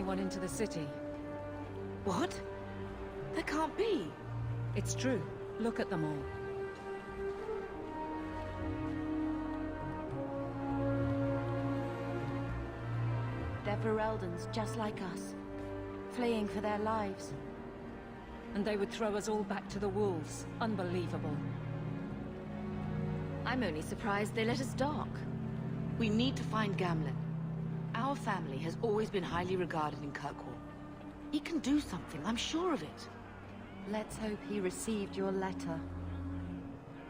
anyone into the city. What? That can't be. It's true. Look at them all. They're Fereldans, just like us. Fleeing for their lives. And they would throw us all back to the wolves. Unbelievable. I'm only surprised they let us dock. We need to find Gamlen. Our family has always been highly regarded in Kirkwall. He can do something, I'm sure of it. Let's hope he received your letter.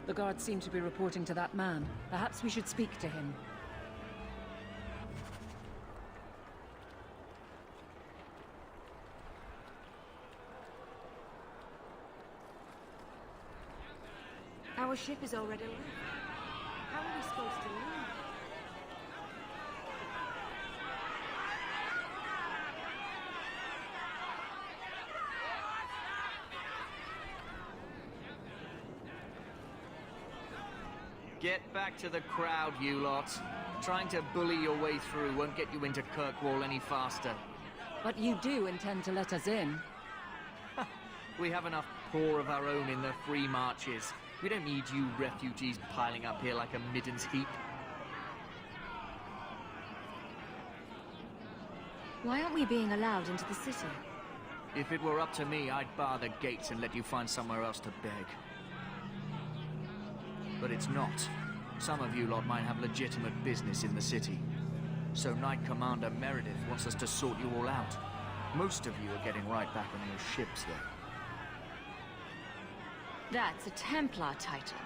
The guards seem to be reporting to that man. Perhaps we should speak to him. Our ship is already left. How are we supposed to leave? Get back to the crowd, you lot. Trying to bully your way through won't get you into Kirkwall any faster. But you do intend to let us in. We have enough poor of our own in the free marches. We don't need you refugees piling up here like a middens heap. Why aren't we being allowed into the city? If it were up to me, I'd bar the gates and let you find somewhere else to beg. But it's not. Some of you lot might have legitimate business in the city. So Knight Commander Meredith wants us to sort you all out. Most of you are getting right back on your ships, though. That's a Templar title.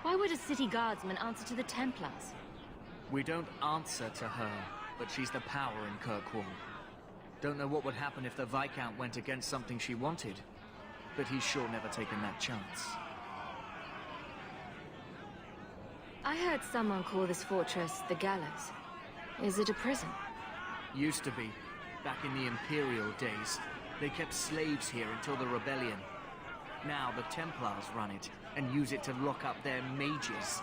Why would a city guardsman answer to the Templars? We don't answer to her, but she's the power in Kirkwall. Don't know what would happen if the Viscount went against something she wanted, but he's sure never taken that chance. I heard someone call this fortress the Gallows. Is it a prison? Used to be. Back in the Imperial days. They kept slaves here until the rebellion. Now the Templars run it, and use it to lock up their mages.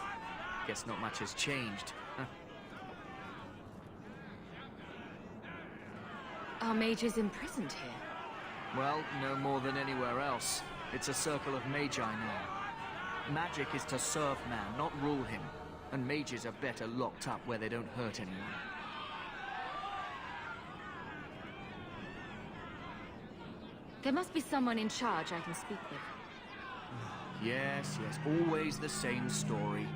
Guess not much has changed. Are mages imprisoned here? Well, no more than anywhere else. It's a circle of magi now. Magic is to serve man, not rule him. And mages are better locked up where they don't hurt anyone. There must be someone in charge I can speak with. Yes, always the same story.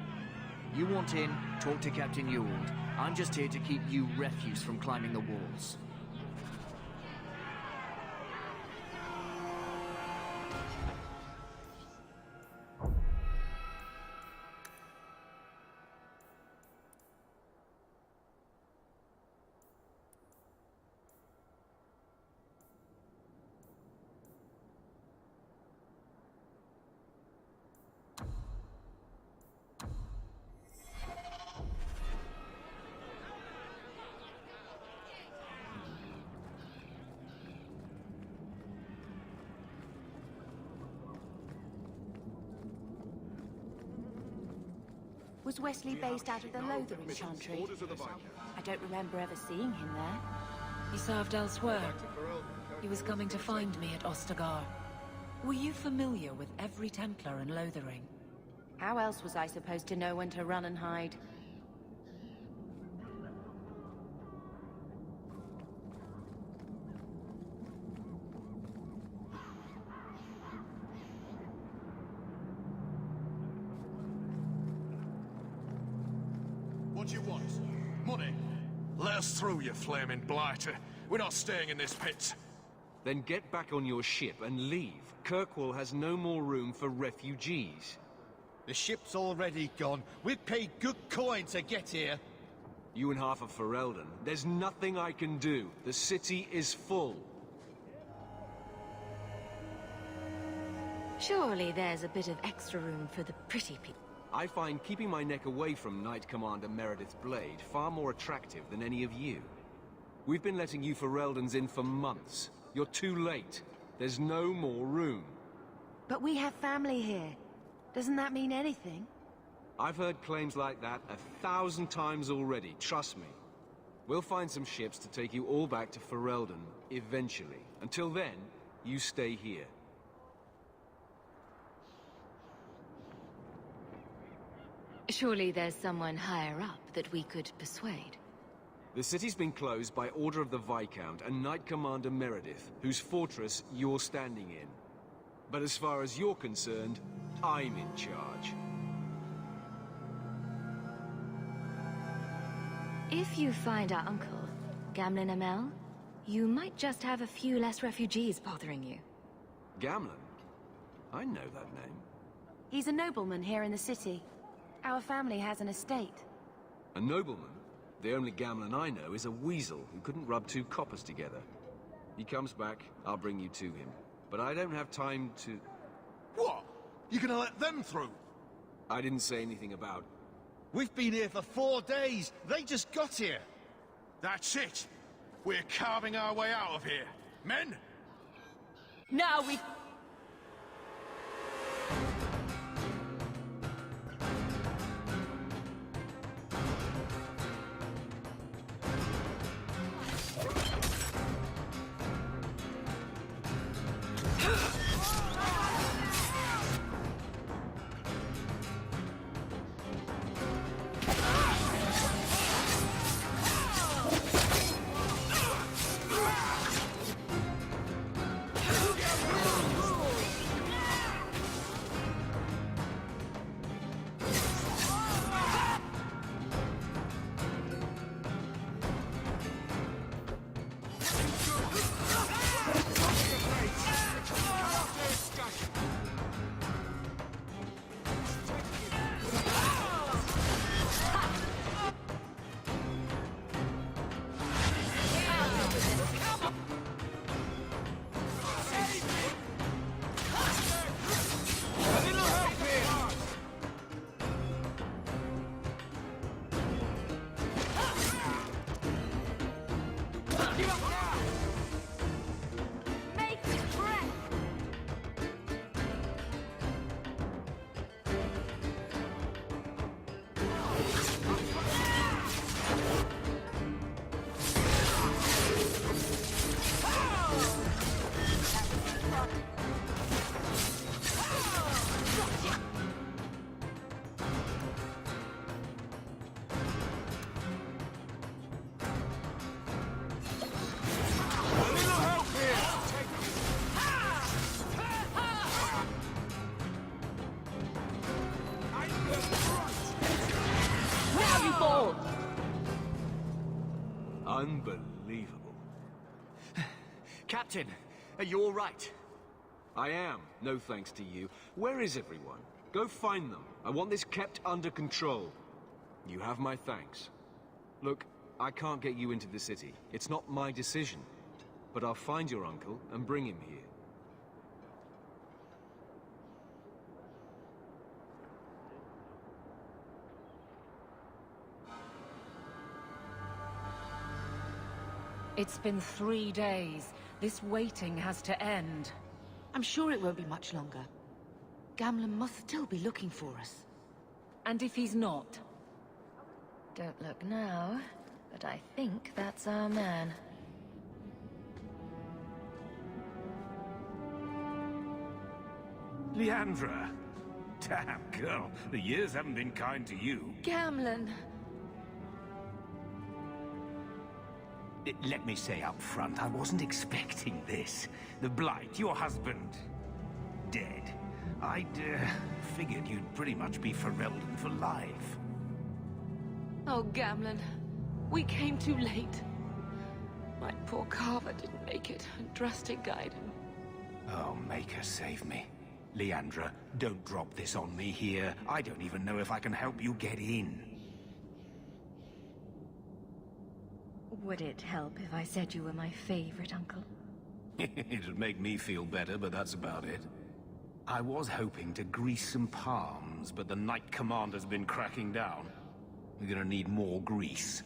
You want in, talk to Captain Ewald. I'm just here to keep you refuse from climbing the walls. Was Wesley based out of the Lothering Chantry? I don't remember ever seeing him there. He served elsewhere. He was coming to find me at Ostagar. Were you familiar with every Templar in Lothering? How else was I supposed to know when to run and hide? What do you want? Money? Let us through, you flaming blighter. We're not staying in this pit. Then get back on your ship and leave. Kirkwall has no more room for refugees. The ship's already gone. We've paid good coin to get here. You and half of Ferelden. There's nothing I can do. The city is full. Surely there's a bit of extra room for the pretty people. I find keeping my neck away from Knight Commander Meredith Blade far more attractive than any of you. We've been letting you Fereldans in for months. You're too late. There's no more room. But we have family here. Doesn't that mean anything? I've heard claims like that 1,000 times already, trust me. We'll find some ships to take you all back to Ferelden, eventually. Until then, you stay here. Surely there's someone higher up that we could persuade. The city's been closed by order of the Viscount and Knight Commander Meredith, whose fortress you're standing in. But as far as you're concerned, I'm in charge. If you find our uncle, Gamlen Amell, you might just have a few less refugees bothering you. Gamlen? I know that name. He's a nobleman here in the city. Our family has an estate. A nobleman? The only Gamlen I know is a weasel who couldn't rub two coppers together. He comes back, I'll bring you to him. But I don't have time to... What? You gonna let them through? I didn't say anything about... We've been here for 4 days. They just got here. That's it. We're carving our way out of here. Men? Now we... Unbelievable. Captain, are you all right? I am, no thanks to you. Where is everyone? Go find them. I want this kept under control. You have my thanks. Look, I can't get you into the city. It's not my decision. But I'll find your uncle and bring him here. It's been 3 days. This waiting has to end. I'm sure it won't be much longer. Gamlen must still be looking for us. And if he's not? Don't look now, but I think that's our man. Leandra! Damn, girl, the years haven't been kind to you. Gamlen! Let me say up front, I wasn't expecting this. The Blight, your husband, dead. I'd figured you'd pretty much be Ferelden for life. Oh, Gamlen. We came too late. My poor Carver didn't make it, and Drastic guided him. Oh, make her save me. Leandra, don't drop this on me here. I don't even know if I can help you get in. Would it help if I said you were my favorite uncle? It'd make me feel better, but that's about it. I was hoping to grease some palms, but the Knight Commander's been cracking down. We're gonna need more grease.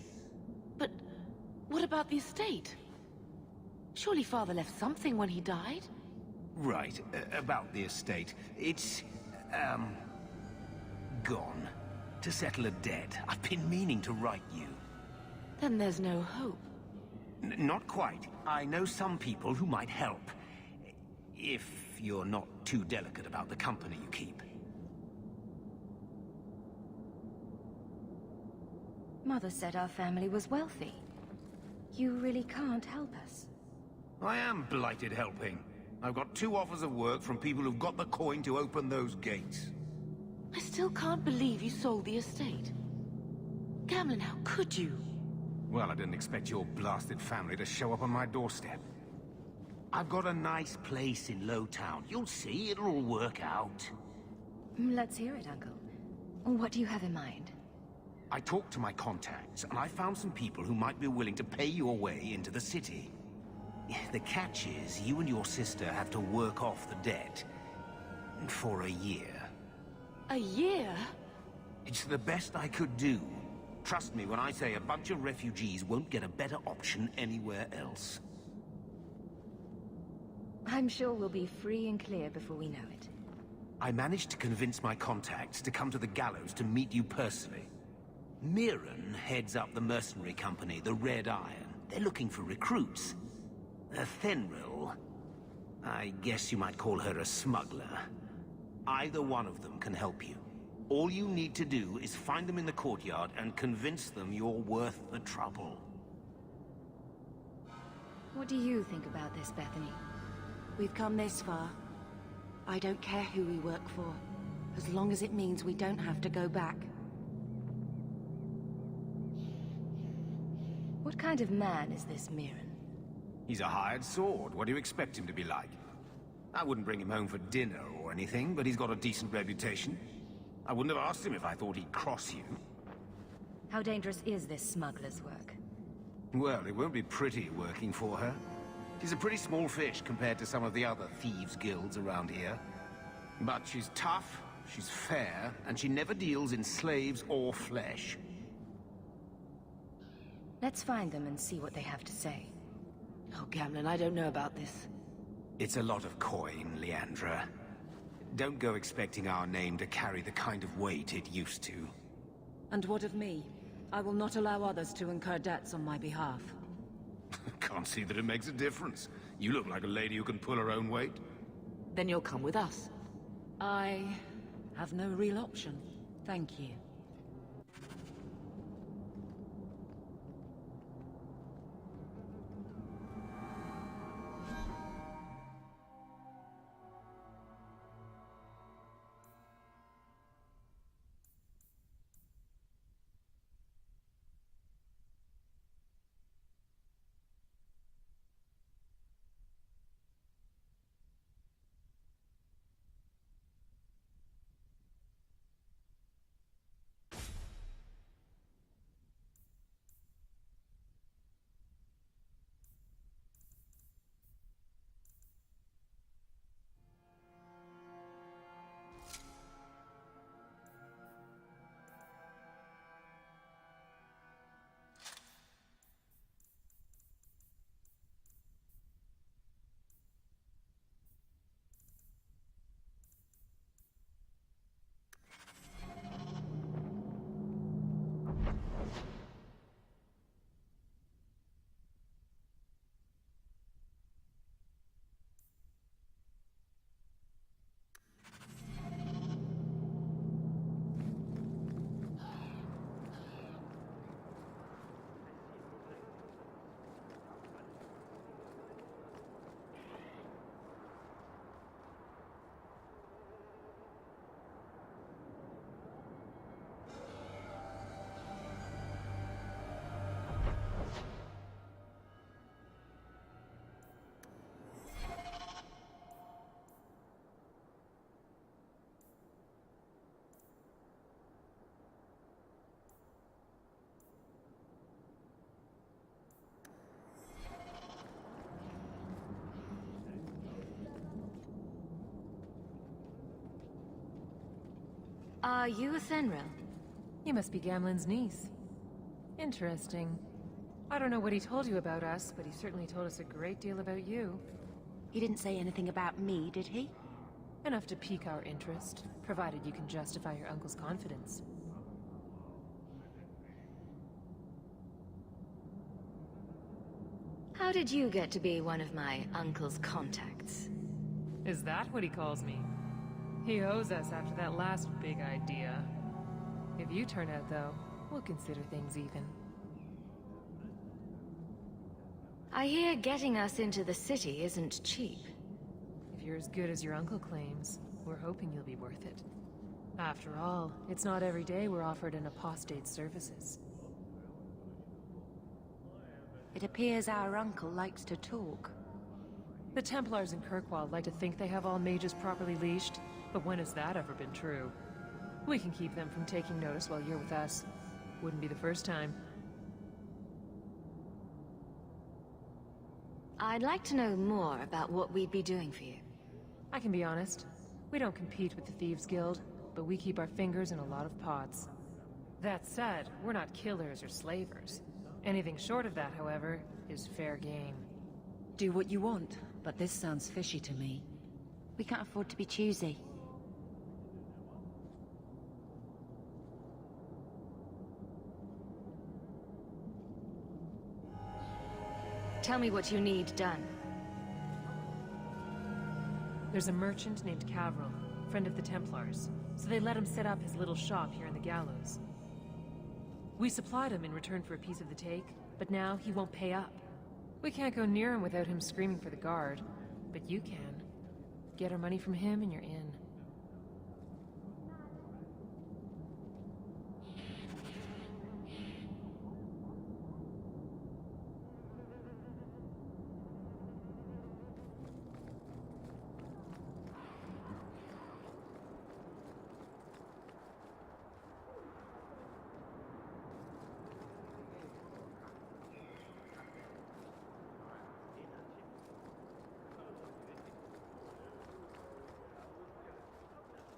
But what about the estate? Surely Father left something when he died? Right, about the estate. It's, gone. To settle a debt. I've been meaning to write you. Then there's no hope. Not quite. I know some people who might help. If you're not too delicate about the company you keep. Mother said our family was wealthy. You really can't help us. I am blighted helping. I've got 2 offers of work from people who've got the coin to open those gates. I still can't believe you sold the estate. Gamlen, how could you? Well, I didn't expect your blasted family to show up on my doorstep. I've got a nice place in Lowtown. You'll see, it'll all work out. Let's hear it, Uncle. What do you have in mind? I talked to my contacts, and I found some people who might be willing to pay your way into the city. The catch is, you and your sister have to work off the debt. For a year. A year? It's the best I could do. Trust me when I say a bunch of refugees won't get a better option anywhere else. I'm sure we'll be free and clear before we know it. I managed to convince my contacts to come to the gallows to meet you personally. Mirren heads up the mercenary company, the Red Iron. They're looking for recruits. Fenrir, I guess you might call her a smuggler. Either one of them can help you. All you need to do is find them in the courtyard and convince them you're worth the trouble. What do you think about this, Bethany? We've come this far. I don't care who we work for, as long as it means we don't have to go back. What kind of man is this Mirren? He's a hired sword. What do you expect him to be like? I wouldn't bring him home for dinner or anything, but he's got a decent reputation. I wouldn't have asked him if I thought he'd cross you. How dangerous is this smuggler's work? Well, it won't be pretty working for her. She's a pretty small fish compared to some of the other thieves' guilds around here. But she's tough, she's fair, and she never deals in slaves or flesh. Let's find them and see what they have to say. Oh, Gamlen, I don't know about this. It's a lot of coin, Leandra. Don't go expecting our name to carry the kind of weight it used to. And what of me? I will not allow others to incur debts on my behalf. Can't see that it makes a difference. You look like a lady who can pull her own weight. Then you'll come with us. I have no real option. Thank you. Are you a Fenrir? You must be Gamlen's niece. Interesting. I don't know what he told you about us, but he certainly told us a great deal about you. He didn't say anything about me, did he? Enough to pique our interest, provided you can justify your uncle's confidence. How did you get to be one of my uncle's contacts? Is that what he calls me? He owes us after that last big idea. If you turn out, though, we'll consider things even. I hear getting us into the city isn't cheap. If you're as good as your uncle claims, we're hoping you'll be worth it. After all, it's not every day we're offered an apostate's services. It appears our uncle likes to talk. The Templars in Kirkwall like to think they have all mages properly leashed, but when has that ever been true? We can keep them from taking notice while you're with us. Wouldn't be the first time. I'd like to know more about what we'd be doing for you. I can be honest. We don't compete with the Thieves Guild, but we keep our fingers in a lot of pots. That said, we're not killers or slavers. Anything short of that, however, is fair game. Do what you want, but this sounds fishy to me. We can't afford to be choosy. Tell me what you need done. There's a merchant named Cavril, friend of the Templars, so they let him set up his little shop here in the Gallows. We supplied him in return for a piece of the take, but now he won't pay up. We can't go near him without him screaming for the guard, but you can. Get our money from him and you're in.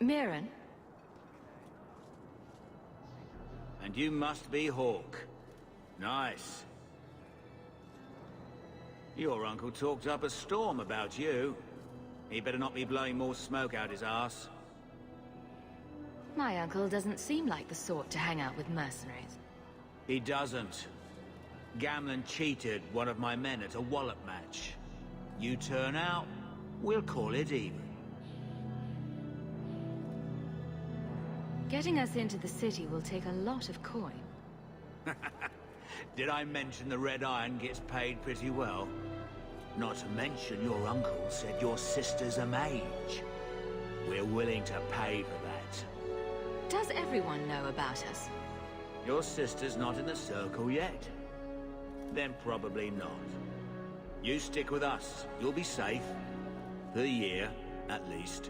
Mirren? And you must be Hawke. Nice. Your uncle talked up a storm about you. He better not be blowing more smoke out his arse. My uncle doesn't seem like the sort to hang out with mercenaries. He doesn't. Gamlen cheated one of my men at a wallop match. You turn out, we'll call it even. Getting us into the city will take a lot of coin. Did I mention the Red Iron gets paid pretty well? Not to mention your uncle said your sister's a mage. We're willing to pay for that. Does everyone know about us? Your sister's not in the circle yet. Then probably not. You stick with us. You'll be safe. For the year, at least.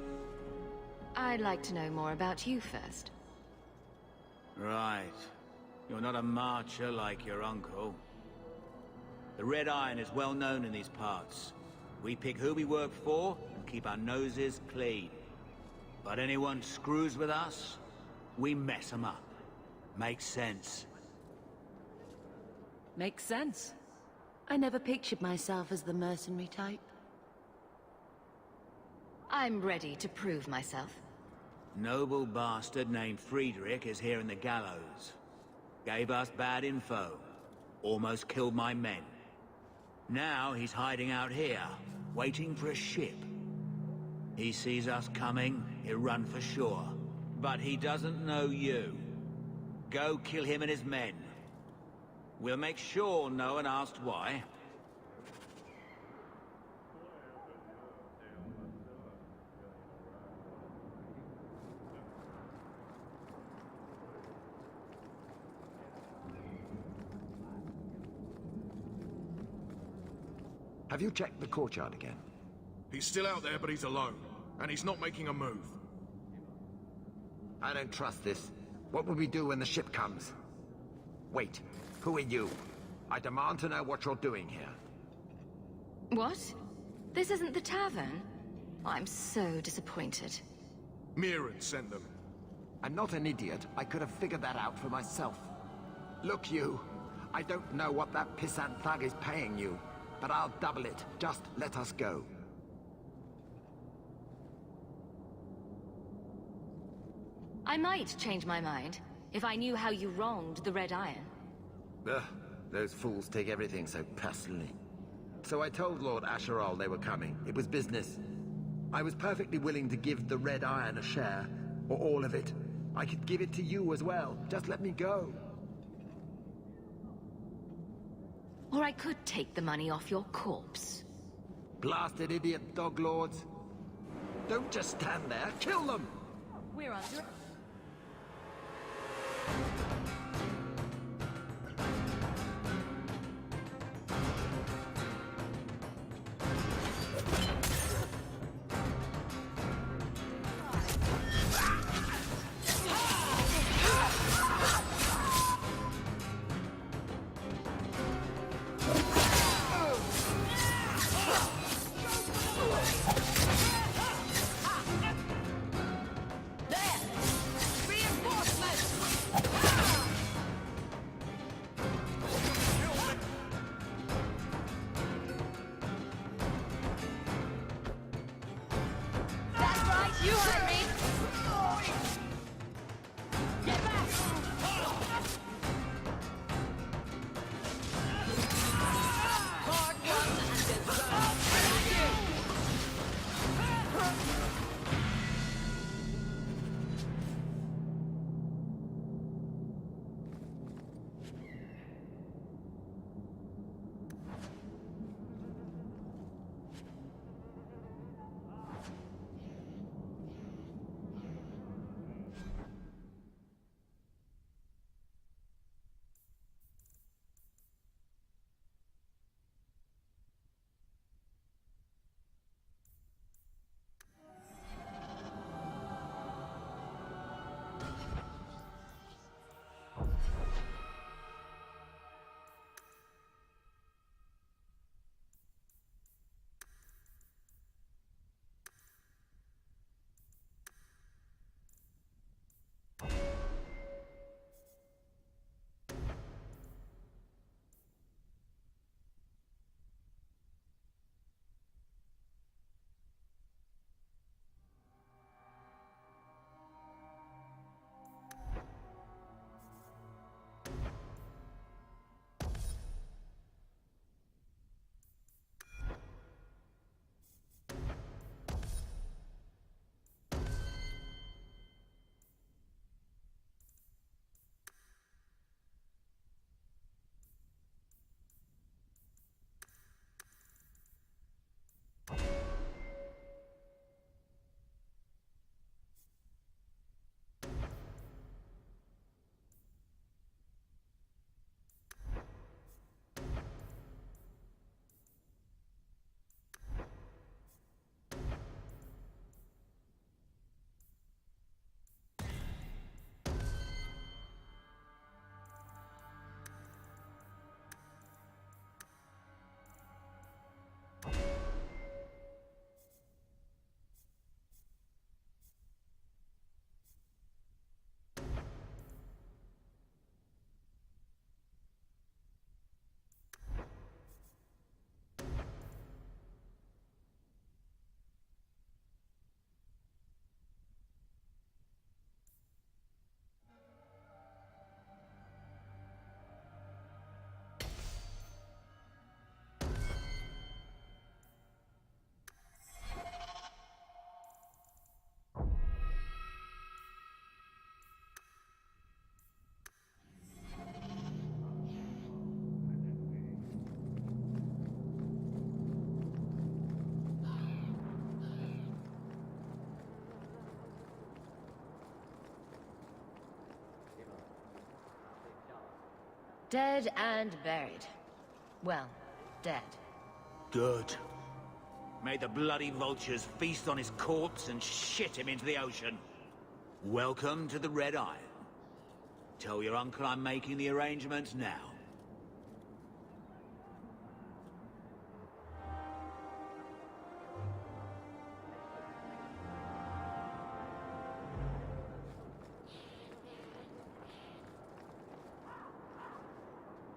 I'd like to know more about you first. Right. You're not a marcher like your uncle. The Red Iron is well known in these parts. We pick who we work for and keep our noses clean. But anyone screws with us, we mess them up. Makes sense. Makes sense. I never pictured myself as the mercenary type. I'm ready to prove myself. Noble bastard named Friedrich is here in the Gallows. Gave us bad info. Almost killed my men. Now he's hiding out here, waiting for a ship. He sees us coming, he'll run for sure. But he doesn't know you. Go kill him and his men. We'll make sure no one asked why. Have you checked the courtyard again? He's still out there, but he's alone. And he's not making a move. I don't trust this. What will we do when the ship comes? Wait, who are you? I demand to know what you're doing here. What? This isn't the tavern? I'm so disappointed. Mirren sent them. I'm not an idiot. I could have figured that out for myself. Look, you. I don't know what that pissant thug is paying you, but I'll double it. Just let us go. I might change my mind if I knew how you wronged the Red Iron. Ugh, those fools take everything so personally. So I told Lord Asheral they were coming. It was business. I was perfectly willing to give the Red Iron a share, or all of it. I could give it to you as well. Just let me go. Or I could take the money off your corpse. Blasted idiot dog lords. Don't just stand there. Kill them! We're under... Dead and buried. Well, dead. Good. May the bloody vultures feast on his corpse and shit him into the ocean. Welcome to the Red Iron. Tell your uncle I'm making the arrangements now.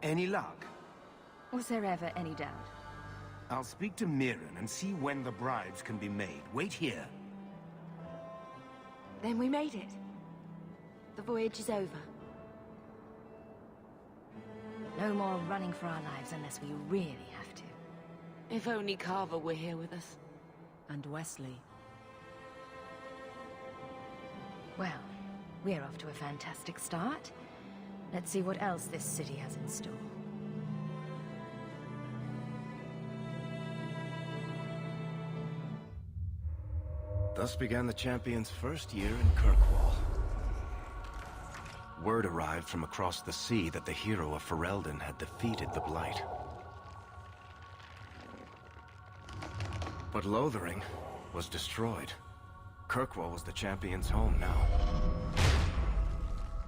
Any luck? Was there ever any doubt? I'll speak to Mirren and see when the bribes can be made. Wait here. Then we made it. The voyage is over. No more running for our lives unless we really have to. If only Carver were here with us. And Wesley. Well, we're off to a fantastic start. Let's see what else this city has in store. Thus began the Champion's first year in Kirkwall. Word arrived from across the sea that the hero of Ferelden had defeated the Blight. But Lothering was destroyed. Kirkwall was the Champion's home now.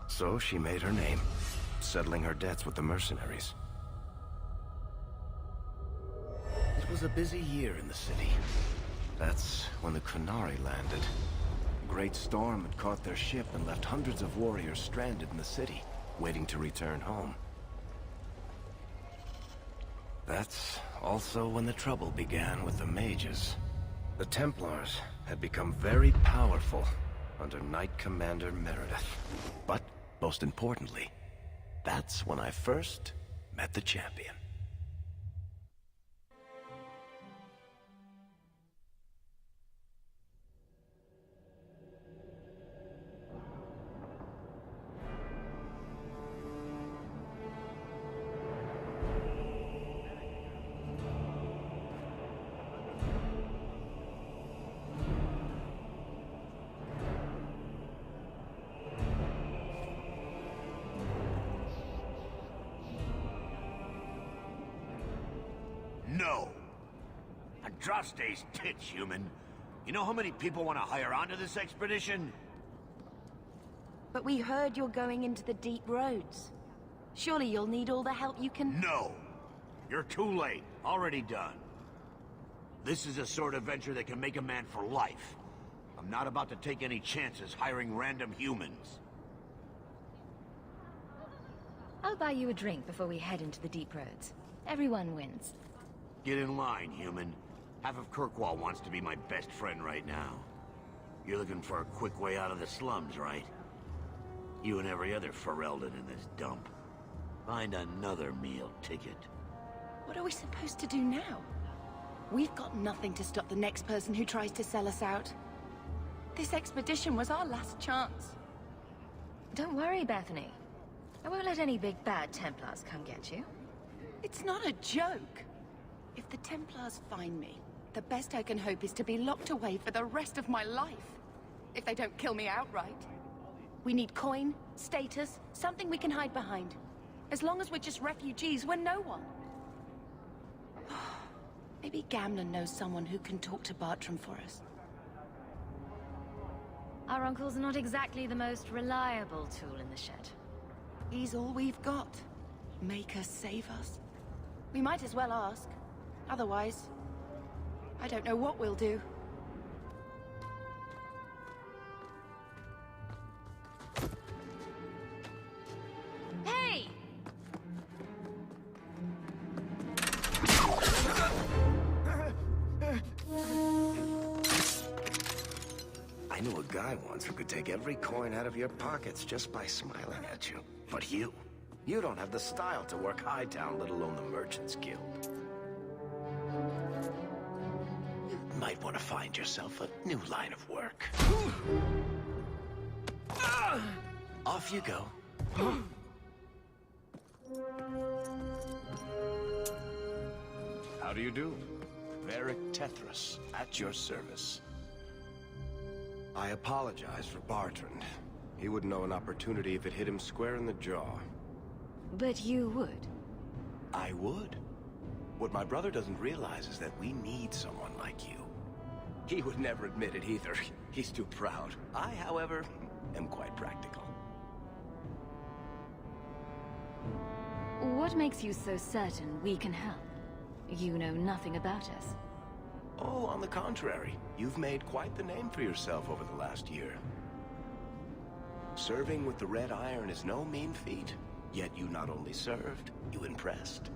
So she made her name, settling her debts with the mercenaries. It was a busy year in the city. That's when the Qunari landed. A great storm had caught their ship and left hundreds of warriors stranded in the city, waiting to return home. That's also when the trouble began with the mages. The Templars had become very powerful under Knight Commander Meredith. But, most importantly, that's when I first met the Champion. No. Andraste's tits, human. You know how many people want to hire onto this expedition? But we heard you're going into the deep roads. Surely you'll need all the help you can... No. You're too late. Already done. This is a sort of venture that can make a man for life. I'm not about to take any chances hiring random humans. I'll buy you a drink before we head into the deep roads. Everyone wins. Get in line, human. Half of Kirkwall wants to be my best friend right now. You're looking for a quick way out of the slums, right? You and every other Ferelden in this dump. Find another meal ticket. What are we supposed to do now? We've got nothing to stop the next person who tries to sell us out. This expedition was our last chance. Don't worry, Bethany. I won't let any big bad Templars come get you. It's not a joke. If the Templars find me, the best I can hope is to be locked away for the rest of my life. If they don't kill me outright. We need coin, status, something we can hide behind. As long as we're just refugees, we're no one. Maybe Gamlen knows someone who can talk to Bartram for us. Our uncle's not exactly the most reliable tool in the shed. He's all we've got. Make us save us. We might as well ask. Otherwise, I don't know what we'll do. Hey! I knew a guy once who could take every coin out of your pockets just by smiling at you. But you don't have the style to work Hightown, let alone the Merchants Guild. You might want to find yourself a new line of work. Off you go. How do you do? Varric Tethras, at your service. I apologize for Bartrand. He wouldn't know an opportunity if it hit him square in the jaw. But you would. I would. What my brother doesn't realize is that we need someone like you. He would never admit it either. He's too proud. I, however, am quite practical. What makes you so certain we can help? You know nothing about us. Oh, on the contrary. You've made quite the name for yourself over the last year. Serving with the Red Iron is no mean feat. Yet you not only served, you impressed.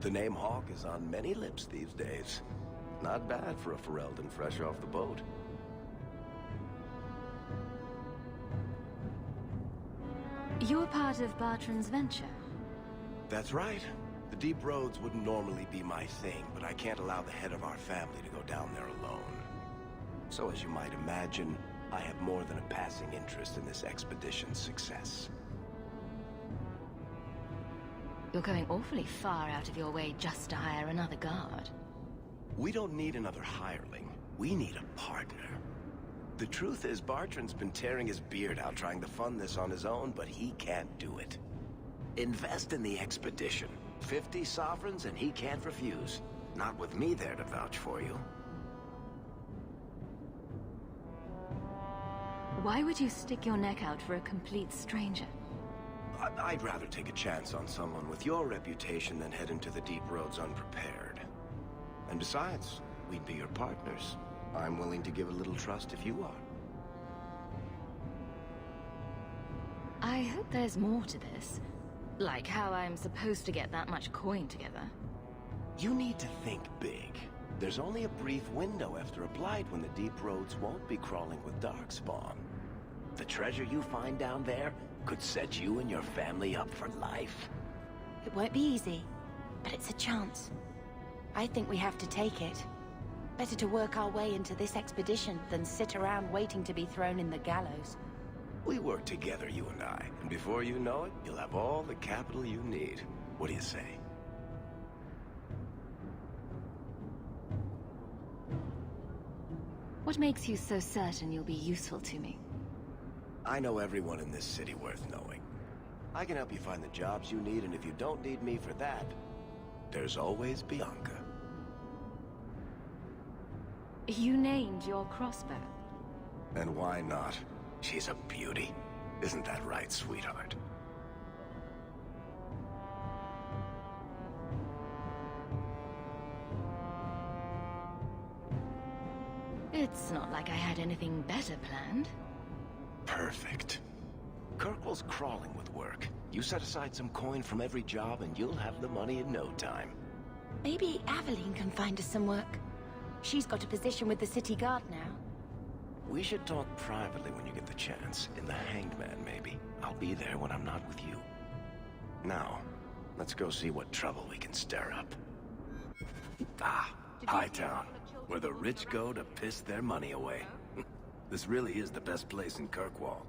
The name Hawke is on many lips these days. Not bad for a Ferelden fresh off the boat. You're part of Bartrand's venture. That's right. The deep roads wouldn't normally be my thing, but I can't allow the head of our family to go down there alone. So as you might imagine, I have more than a passing interest in this expedition's success. You're going awfully far out of your way just to hire another guard. We don't need another hireling. We need a partner. The truth is, Bartrand's been tearing his beard out trying to fund this on his own, but he can't do it. Invest in the expedition. 50 sovereigns and he can't refuse. Not with me there to vouch for you. Why would you stick your neck out for a complete stranger? I'd rather take a chance on someone with your reputation than head into the deep roads unprepared. And besides, we'd be your partners. I'm willing to give a little trust if you are. I hope there's more to this. Like how I'm supposed to get that much coin together. You need to think big. There's only a brief window after a blight when the deep roads won't be crawling with darkspawn. The treasure you find down there could set you and your family up for life. It won't be easy, but it's a chance. I think we have to take it. Better to work our way into this expedition than sit around waiting to be thrown in the gallows. We work together, you and I, and before you know it, you'll have all the capital you need. What do you say? What makes you so certain you'll be useful to me? I know everyone in this city worth knowing. I can help you find the jobs you need, and if you don't need me for that, there's always Bianca. You named your crossbow. And why not? She's a beauty. Isn't that right, sweetheart? It's not like I had anything better planned. Perfect. Kirkwall's crawling with work. You set aside some coin from every job and you'll have the money in no time. Maybe Aveline can find us some work. She's got a position with the city guard now. We should talk privately when you get the chance. In the Hanged Man, maybe. I'll be there when I'm not with you. Now, let's go see what trouble we can stir up. Ah, Hightown, where the rich go to piss their money away. This really is the best place in Kirkwall.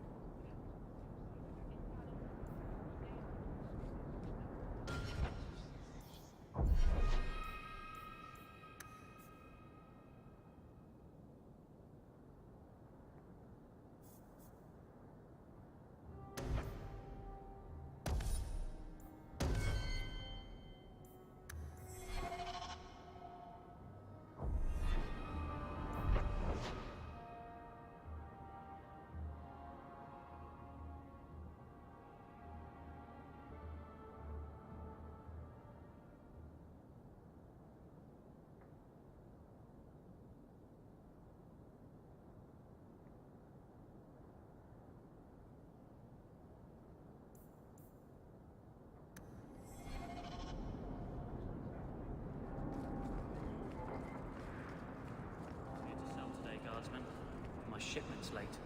My shipment's late.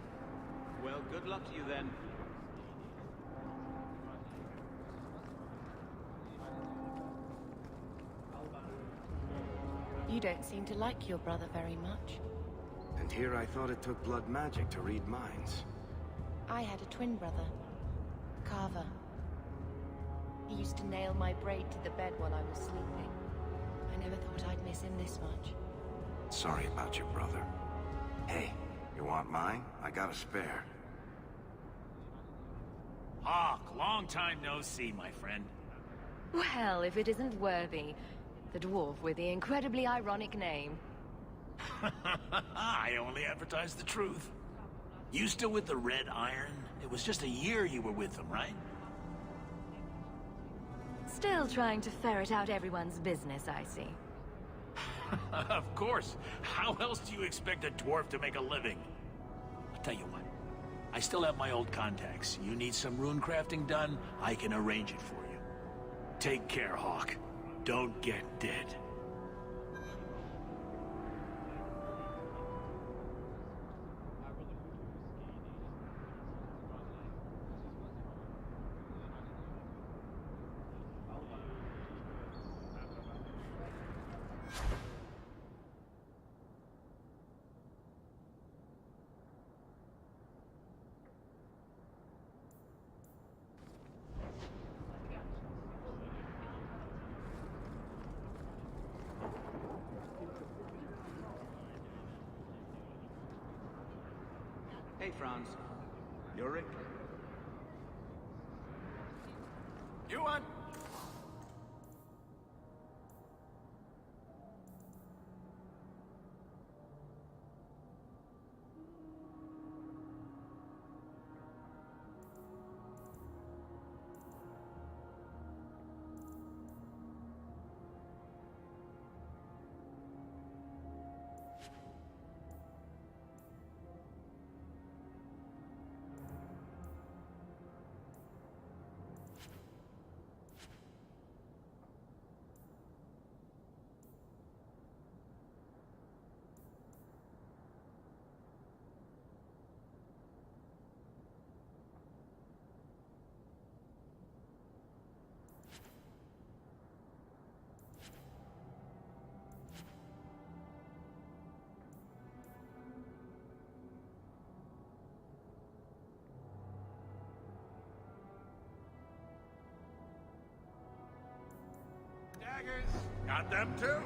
Well, good luck to you then. You don't seem to like your brother very much. And here I thought it took blood magic to read minds. I had a twin brother, Carver. He used to nail my braid to the bed while I was sleeping. I never thought I'd miss him this much. Sorry about your brother. Hey, you want mine? I got a spare. Hawk, long time no see, my friend. Well, if it isn't Worthy, the dwarf with the incredibly ironic name. I only advertise the truth. You still with the Red Iron? It was just a year you were with them, right? Still trying to ferret out everyone's business, I see. Of course. How else do you expect a dwarf to make a living? I'll tell you what. I still have my old contacts. You need some rune crafting done, I can arrange it for you. Take care, Hawk. Don't get dead. Hey, Franz. Yorick? Yuan! Daggers! Got them too!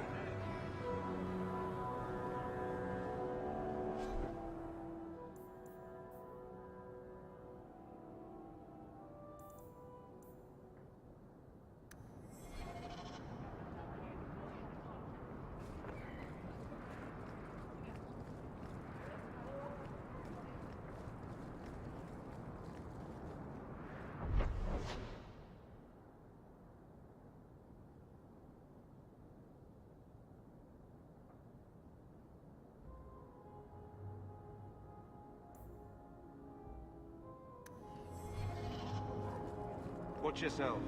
Watch yourself.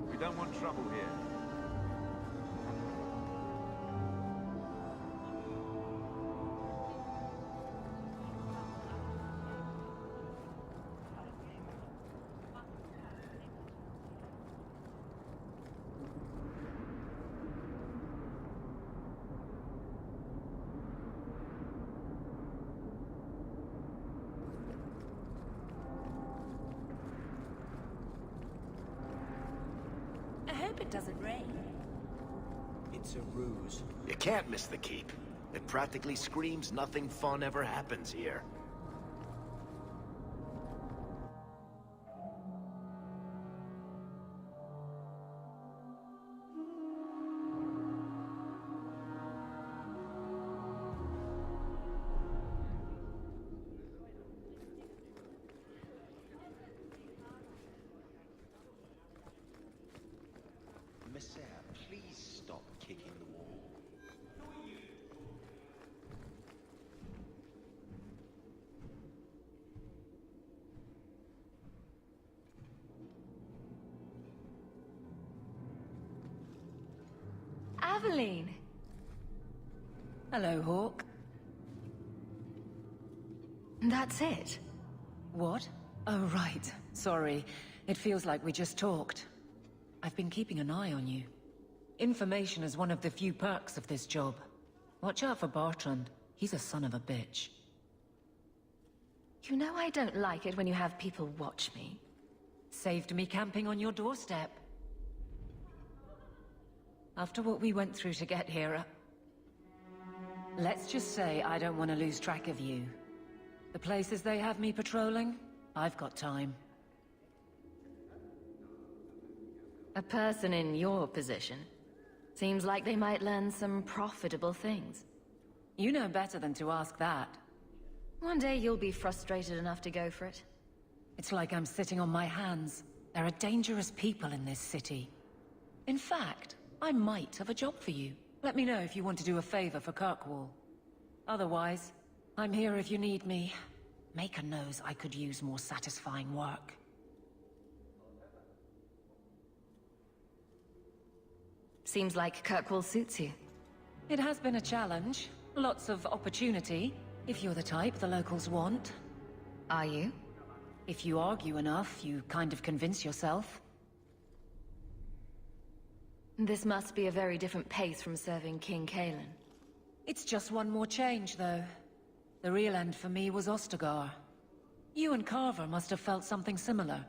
We don't want trouble here. I hope it doesn't rain. It's a ruse. You can't miss the keep. It practically screams nothing fun ever happens here. Messiah, please stop kicking the wall. Aveline! Hello, Hawk. That's it? What? Oh, right. Sorry. It feels like we just talked. I've been keeping an eye on you. Information is one of the few perks of this job. Watch out for Bertrand. He's a son of a bitch. You know I don't like it when you have people watch me. Saved me camping on your doorstep. After what we went through to get here, let's just say I don't want to lose track of you. The places they have me patrolling, I've got time. A person in your position seems like they might learn some profitable things. You know better than to ask that. One day you'll be frustrated enough to go for it. It's like I'm sitting on my hands. There are dangerous people in this city. In fact, I might have a job for you. Let me know if you want to do a favor for Kirkwall. Otherwise, I'm here if you need me. Maker knows I could use more satisfying work. Seems like Kirkwall suits you. It has been a challenge. Lots of opportunity, if you're the type the locals want. Are you? If you argue enough, you kind of convince yourself. This must be a very different pace from serving King Kalen. It's just one more change, though. The real end for me was Ostagar. You and Carver must have felt something similar.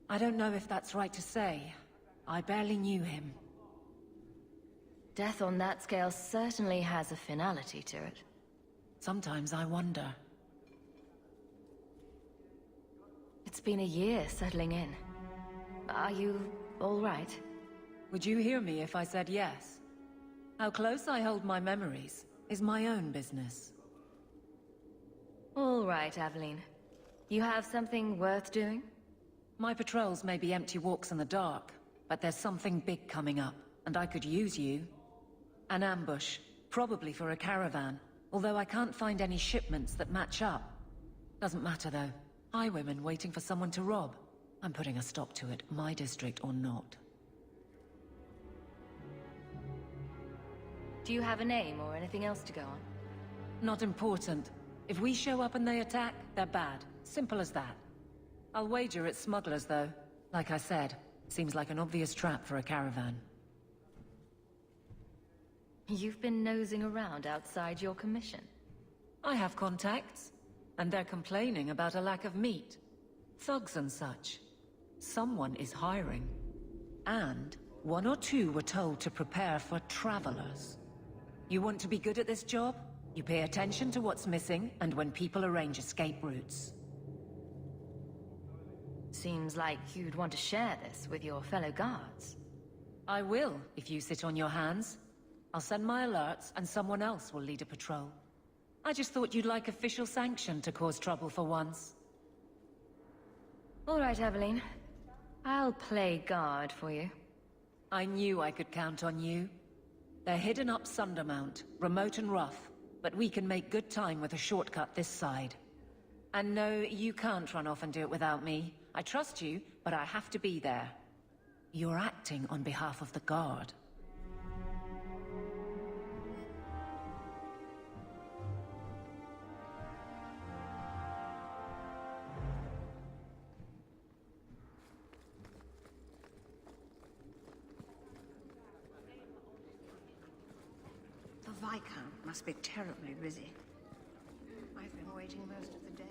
I don't know if that's right to say. I barely knew him. Death on that scale certainly has a finality to it. Sometimes I wonder. It's been a year settling in. Are you all right? Would you hear me if I said yes? How close I hold my memories is my own business. All right, Aveline. You have something worth doing? My patrols may be empty walks in the dark, but there's something big coming up, and I could use you. An ambush, probably for a caravan, although I can't find any shipments that match up. Doesn't matter though. Highwaymen waiting for someone to rob. I'm putting a stop to it, my district or not. Do you have a name or anything else to go on? Not important. If we show up and they attack, they're bad. Simple as that. I'll wager it's smugglers, though. Like I said, seems like an obvious trap for a caravan. You've been nosing around outside your commission. I have contacts, and they're complaining about a lack of meat. Thugs and such. Someone is hiring. And one or two were told to prepare for travelers. You want to be good at this job? You pay attention to what's missing, and when people arrange escape routes. Seems like you'd want to share this with your fellow guards. I will, if you sit on your hands. I'll send my alerts, and someone else will lead a patrol. I just thought you'd like official sanction to cause trouble for once. All right, Aveline. I'll play guard for you. I knew I could count on you. They're hidden up Sundermount, remote and rough, but we can make good time with a shortcut this side. And no, you can't run off and do it without me. I trust you, but I have to be there. You're acting on behalf of the Guard. The Viscount must be terribly busy. I've been waiting most of the day.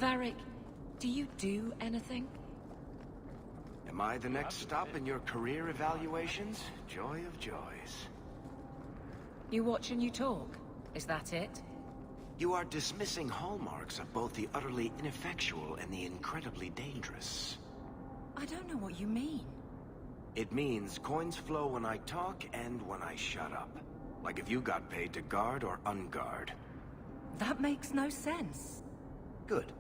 Varric, do you do anything? Am I the next stop in your career evaluations? Joy of joys. You watch and you talk. Is that it? You are dismissing hallmarks of both the utterly ineffectual and the incredibly dangerous. I don't know what you mean. It means coins flow when I talk and when I shut up. Like if you got paid to guard or unguard. That makes no sense. Good.